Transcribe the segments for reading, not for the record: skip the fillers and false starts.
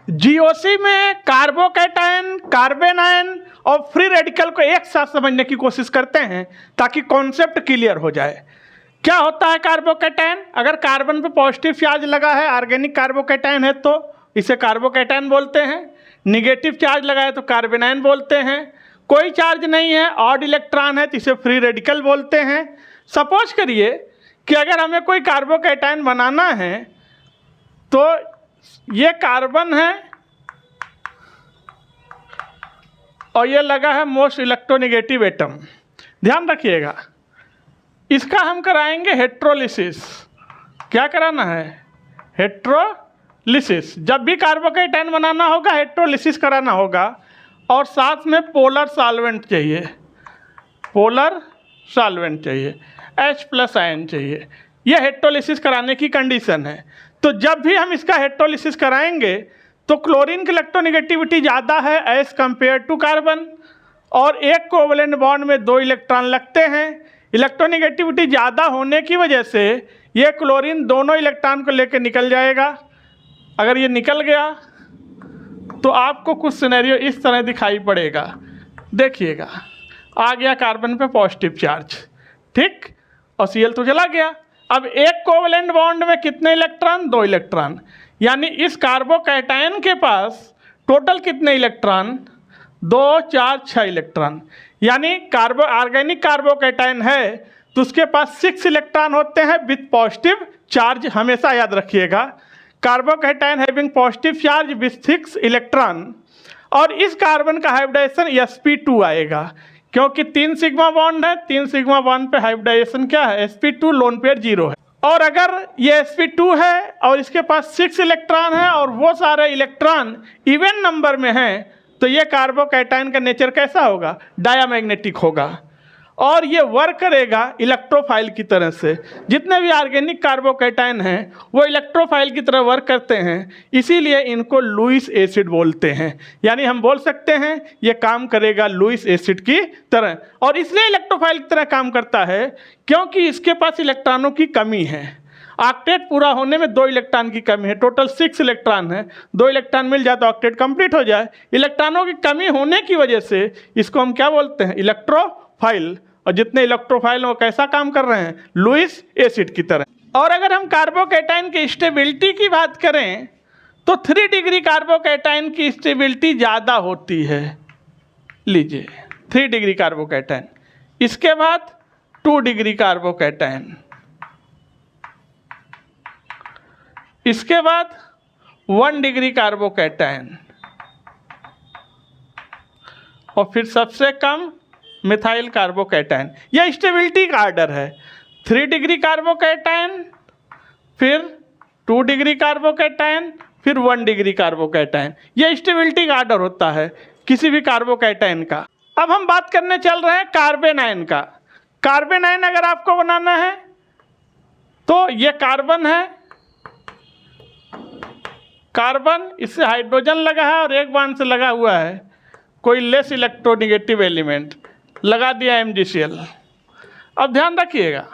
GOC में carbocation, carbon ion और free radical को एक साथ समझने की कोशिश करते हैं ताकि कॉन्सेप्ट क्लियर हो जाए। क्या होता है कार्बोकैटायन? अगर कार्बन पे पॉजिटिव चार्ज लगा है, ऑर्गेनिक कार्बोकैटायन है तो इसे कार्बोकैटायन बोलते हैं। निगेटिव चार्ज लगा है तो कार्बन आयन बोलते हैं। कोई चार्ज नहीं है, ऑड इलेक्ट्रॉन है तो इसे फ्री रेडिकल बोलते हैं। सपोज करिए कि अगर हमें कोई कार्बोकैटायन बनाना है तो ये कार्बन है और ये लगा है मोस्ट इलेक्ट्रोनेगेटिव एटम। ध्यान रखिएगा, इसका हम कराएंगे हेट्रोलिसिस। क्या कराना है? हेट्रोलिसिस। जब भी कार्बोकैटायन बनाना होगा हेट्रोलिसिस कराना होगा और साथ में पोलर सॉल्वेंट चाहिए, पोलर सॉल्वेंट चाहिए, H+ आयन चाहिए। यह हेट्रोलिसिस कराने की कंडीशन है। तो जब भी हम इसका हेट्रोलिसिस कराएंगे तो क्लोरीन की इलेक्ट्रोनेगेटिविटी ज़्यादा है एज कंपेयर टू कार्बन और एक कोवलेंट बॉन्ड में 2 इलेक्ट्रॉन लगते हैं। इलेक्ट्रोनेगेटिविटी ज़्यादा होने की वजह से ये क्लोरीन दोनों इलेक्ट्रॉन को लेकर निकल जाएगा। अगर ये निकल गया तो आपको कुछ सिनेरियो इस तरह दिखाई पड़ेगा। देखिएगा, आ गया कार्बन पे पॉजिटिव चार्ज, ठीक, और Cl तो चला गया। अब एक कोवलेंट बॉन्ड में कितने इलेक्ट्रॉन? 2 इलेक्ट्रॉन। यानी इस कार्बोकैटायन के पास टोटल कितने इलेक्ट्रॉन? 2, 4, 6 इलेक्ट्रॉन। यानी ऑर्गेनिक कार्बोकैटायन है तो उसके पास 6 इलेक्ट्रॉन होते हैं विथ पॉजिटिव चार्ज। हमेशा याद रखिएगा, carbocation having positive charge with 6 electron. और इस कार्बन का हाइब्रिडाइजेशन sp2 आएगा क्योंकि 3 सिग्मा बॉन्ड है, 3 सिग्मा बॉन्ड पे हाइब्रिडाइजेशन क्या है? sp2, लोन पेयर 0 है। और अगर ये sp2 है और इसके पास 6 इलेक्ट्रॉन है और वो सारे इलेक्ट्रॉन इवन नंबर में हैं तो ये कार्बोकैटायन का नेचर कैसा होगा? डायामैग्नेटिक होगा और ये वर्क करेगा इलेक्ट्रोफाइल की तरह से। जितने भी ऑर्गेनिक कार्बोकैटायन हैं वो इलेक्ट्रोफाइल की तरह वर्क करते हैं, इसीलिए इनको लुईस एसिड बोलते हैं। यानी हम बोल सकते हैं ये काम करेगा लुईस एसिड की तरह। और इसलिए इलेक्ट्रोफाइल की तरह काम करता है क्योंकि इसके पास इलेक्ट्रॉनों की कमी है। ऑक्टेट पूरा होने में 2 इलेक्ट्रॉन की कमी है, टोटल 6 इलेक्ट्रॉन है। 2 इलेक्ट्रॉन मिल जाए तो ऑक्टेट कंप्लीट हो जाए। इलेक्ट्रॉनों की कमी होने की वजह से इसको हम क्या बोलते हैं? इलेक्ट्रोफाइल। और जितने इलेक्ट्रोफाइल वो कैसा काम कर रहे हैं? लुईस एसिड की तरह। और अगर हम कार्बोकैटायन की स्टेबिलिटी की बात करें तो 3 डिग्री कार्बोकैटायन की स्टेबिलिटी ज़्यादा होती है। लीजिए 3 डिग्री कार्बोकैटायन, इसके बाद 2 डिग्री कार्बोकैटायन, इसके बाद 1 डिग्री कार्बोकैटायन और फिर सबसे कम मिथाइल कार्बोकैटायन। यह स्टेबिलिटी का आर्डर है। 3 डिग्री कार्बोकैटायन, फिर 2 डिग्री कार्बोकैटायन, फिर 1 डिग्री कार्बोकैटायन। यह स्टेबिलिटी का आर्डर होता है किसी भी कार्बोकैटायन का। अब हम बात करने चल रहे हैं कार्बन आयन का। कार्बन आयन अगर आपको बनाना है तो ये कार्बन है, कार्बन इससे हाइड्रोजन लगा है और एक बॉन्ड से लगा हुआ है कोई लेस इलेक्ट्रोनेगेटिव एलिमेंट, लगा दिया MgCl। अब ध्यान रखिएगा,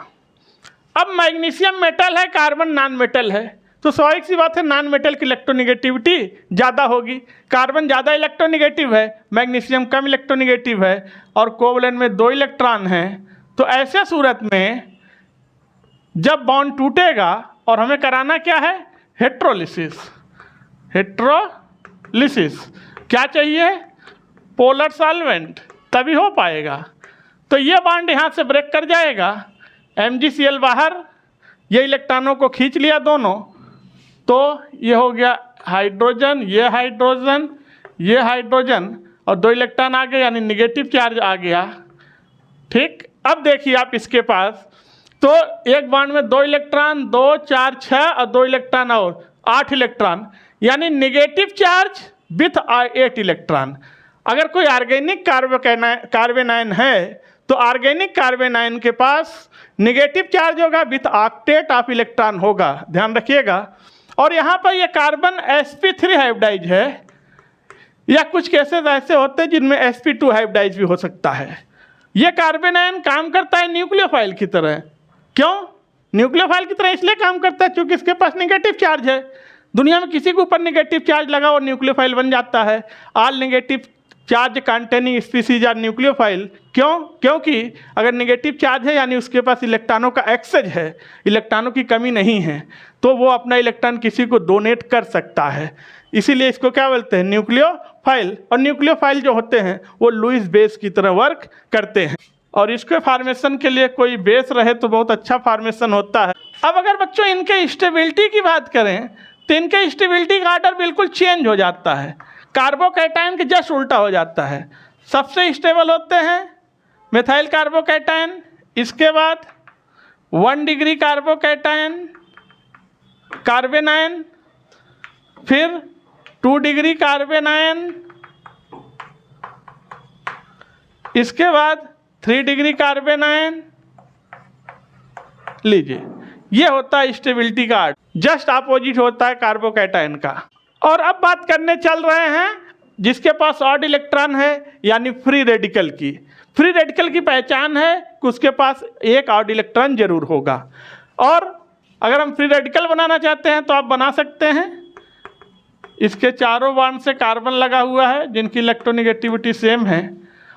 अब मैग्नीशियम मेटल है, कार्बन नॉन मेटल है, तो स्वाभाविक सी बात है नॉन मेटल की इलेक्ट्रोनेगेटिविटी ज़्यादा होगी। कार्बन ज़्यादा इलेक्ट्रोनेगेटिव है, मैग्नीशियम कम इलेक्ट्रोनेगेटिव है और कोवलेंट में 2 इलेक्ट्रॉन हैं। तो ऐसे सूरत में जब बॉन्ड टूटेगा और हमें कराना क्या है? हेट्रोलिसिस। हेट्रोलिसिस क्या चाहिए? पोलर सॉल्वेंट, तभी हो पाएगा। तो ये बॉन्ड यहाँ से ब्रेक कर जाएगा, MgCl बाहर, ये इलेक्ट्रॉनों को खींच लिया दोनों, तो ये हो गया हाइड्रोजन, ये हाइड्रोजन, ये हाइड्रोजन और 2 इलेक्ट्रॉन आ गए यानी निगेटिव चार्ज आ गया। ठीक, अब देखिए आप इसके पास तो एक बॉन्ड में 2 इलेक्ट्रॉन, 2, 4, 6 और 2 इलेक्ट्रॉन और 8 इलेक्ट्रॉन, यानी निगेटिव चार्ज विथ 8 इलेक्ट्रॉन। अगर कोई ऑर्गेनिक कार्बन आयन है तो ऑर्गेनिक कार्बन आयन के पास निगेटिव चार्ज होगा विथ ऑक्टेट ऑफ इलेक्ट्रॉन होगा, ध्यान रखिएगा। और यहाँ पर यह कार्बन sp3 हाइब्रिडाइज है, या कुछ केसेस ऐसे होते हैं जिनमें sp2 हाइब्रिडाइज भी हो सकता है। यह कार्बन आयन काम करता है न्यूक्लियोफाइल की तरह। क्यों न्यूक्लियोफाइल की तरह? इसलिए काम करता है क्योंकि इसके पास निगेटिव चार्ज है। दुनिया में किसी के ऊपर नेगेटिव चार्ज लगा और न्यूक्लियोफाइल बन जाता है। All negative charge containing species are nucleophile. क्यों? क्योंकि अगर नेगेटिव चार्ज है यानी उसके पास इलेक्ट्रॉनों का एक्सेस है, इलेक्ट्रॉनों की कमी नहीं है, तो वो अपना इलेक्ट्रॉन किसी को डोनेट कर सकता है। इसीलिए इसको क्या बोलते हैं? न्यूक्लियोफाइल। और न्यूक्लियोफाइल जो होते हैं वो लुईस बेस की तरह वर्क करते हैं, और इसके फॉर्मेशन के लिए कोई बेस रहे तो बहुत अच्छा फॉर्मेशन होता है। अब अगर बच्चों इनके स्टेबिलिटी की बात करें तो इनके स्टेबिलिटी का ऑर्डर बिल्कुल चेंज हो जाता है, कार्बोकैटायन के जस्ट उल्टा हो जाता है। सबसे स्टेबल होते हैं मिथाइल कार्बोकैटायन, इसके बाद 1 डिग्री कार्बोकैटायन कार्बेनायन, फिर 2 डिग्री कार्बेनायन, इसके बाद 3 डिग्री कार्बेनायन। लीजिए, ये होता है स्टेबिलिटी का ऑर्डर, जस्ट अपोजिट होता है कार्बोकैटायन का। और अब बात करने चल रहे हैं जिसके पास ऑड इलेक्ट्रॉन है यानी फ्री रेडिकल की। फ्री रेडिकल की पहचान है कि उसके पास एक ऑड इलेक्ट्रॉन जरूर होगा, और अगर हम फ्री रेडिकल बनाना चाहते हैं तो आप बना सकते हैं। इसके चारों बॉन्ड से कार्बन लगा हुआ है जिनकी इलेक्ट्रोनेगेटिविटी सेम है।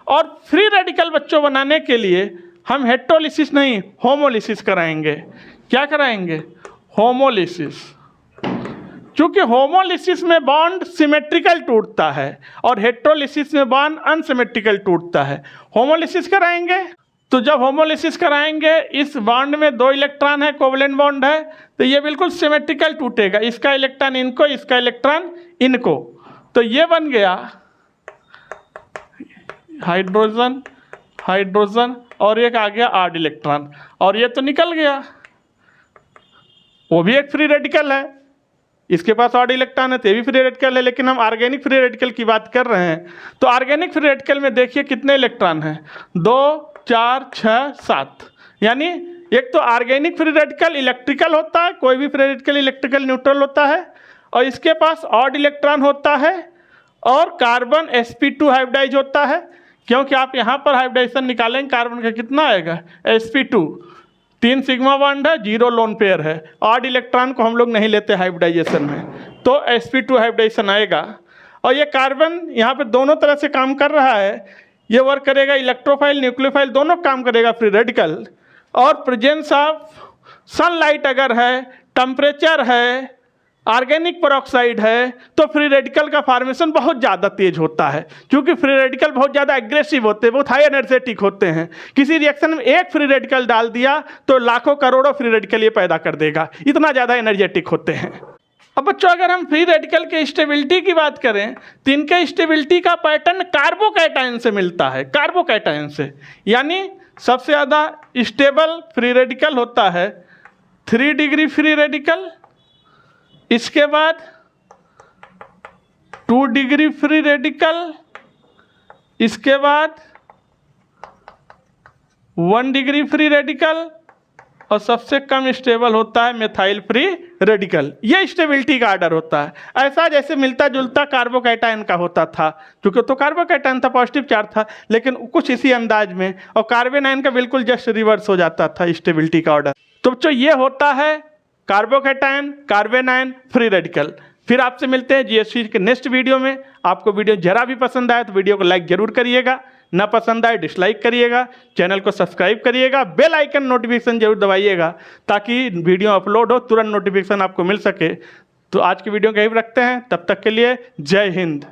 और फ्री रेडिकल बच्चों बनाने के लिए हम हेटेरोलिसिस नहीं होमोलिसिस कराएंगे। क्या कराएंगे? होमोलिसिस। क्योंकि होमोलिसिस में बॉन्ड सिमेट्रिकल टूटता है और हेटेरोलिसिस में बॉन्ड अनसिमेट्रिकल टूटता है। होमोलिसिस कराएंगे तो जब होमोलिसिस कराएंगे इस बॉन्ड में 2 इलेक्ट्रॉन है, कोवलेंट बॉन्ड है, तो ये बिल्कुल सिमेट्रिकल टूटेगा। इसका इलेक्ट्रॉन इनको, इसका इलेक्ट्रॉन इनको, तो ये बन गया हाइड्रोजन हाइड्रोजन, और एक आ गया ऑड इलेक्ट्रॉन, और ये तो निकल गया। वो भी एक फ्री रेडिकल है, इसके पास ऑड इलेक्ट्रॉन है तो ये भी फ्री रेडिकल है, लेकिन हम ऑर्गेनिक फ्री रेडिकल की बात कर रहे हैं। तो ऑर्गेनिक फ्री रेडिकल में देखिए कितने इलेक्ट्रॉन हैं, 2 4 6 7। यानी एक तो ऑर्गेनिक फ्री रेडिकल इलेक्ट्रिकल होता है, कोई भी फ्री रेडिकल इलेक्ट्रिकल न्यूट्रल होता है, और इसके पास ऑड इलेक्ट्रॉन होता है, और कार्बन sp2 हाइब्रिडाइज होता है। क्योंकि आप यहाँ पर हाइब्रिडाइजेशन निकालेंगे कार्बन का कितना आएगा, sp2, 3 सिग्मा बॉन्ड है, 0 लोन पेयर है। ऑड इलेक्ट्रॉन को हम लोग नहीं लेते हाइब्रिडाइजेशन में, तो sp2 हाइब्रिडाइजेशन आएगा। और ये कार्बन यहाँ पे दोनों तरह से काम कर रहा है, ये वर्क करेगा इलेक्ट्रोफाइल न्यूक्लियोफाइल दोनों काम करेगा फ्री रेडिकल। और प्रेजेंस ऑफ सनलाइट अगर है, टेम्परेचर है, ऑर्गेनिक पेरोक्साइड है, तो फ्री रेडिकल का फॉर्मेशन बहुत ज़्यादा तेज होता है। क्योंकि फ्री रेडिकल बहुत ज़्यादा एग्रेसिव होते हैं, बहुत हाई एनर्जेटिक होते हैं। किसी रिएक्शन में एक फ्री रेडिकल डाल दिया तो लाखों करोड़ों फ्री रेडिकल ये पैदा कर देगा, इतना ज़्यादा एनर्जेटिक होते हैं। अब बच्चों अगर हम फ्री रेडिकल के स्टेबिलिटी की बात करें तो इनके स्टेबिलिटी का पैटर्न कार्बोकैटायन से मिलता है, कार्बोकैटायन से। यानी सबसे ज़्यादा स्टेबल फ्री रेडिकल होता है 3 डिग्री फ्री रेडिकल, इसके बाद 2 डिग्री फ्री रेडिकल, इसके बाद 1 डिग्री फ्री रेडिकल, और सबसे कम स्टेबल होता है मिथाइल फ्री रेडिकल। ये स्टेबिलिटी का ऑर्डर होता है। ऐसा जैसे मिलता जुलता कार्बोकैटायन का होता था, क्योंकि तो कार्बोकैटायन था, पॉजिटिव चार्ज था, लेकिन कुछ इसी अंदाज में। और कार्बेनायन का बिल्कुल जस्ट रिवर्स हो जाता था स्टेबिलिटी का ऑर्डर। तो बच्चों ये होता है कार्बोकैटायन, कार्बेनायन, फ्री रेडिकल। फिर आपसे मिलते हैं जीएसटी के नेक्स्ट वीडियो में। आपको वीडियो जरा भी पसंद आए तो वीडियो को लाइक जरूर करिएगा, ना पसंद आए डिसलाइक करिएगा, चैनल को सब्सक्राइब करिएगा, बेल आइकन नोटिफिकेशन जरूर दबाइएगा ताकि वीडियो अपलोड हो तुरंत नोटिफिकेशन आपको मिल सके। तो आज की वीडियो को यहीं रखते हैं, तब तक के लिए जय हिंद।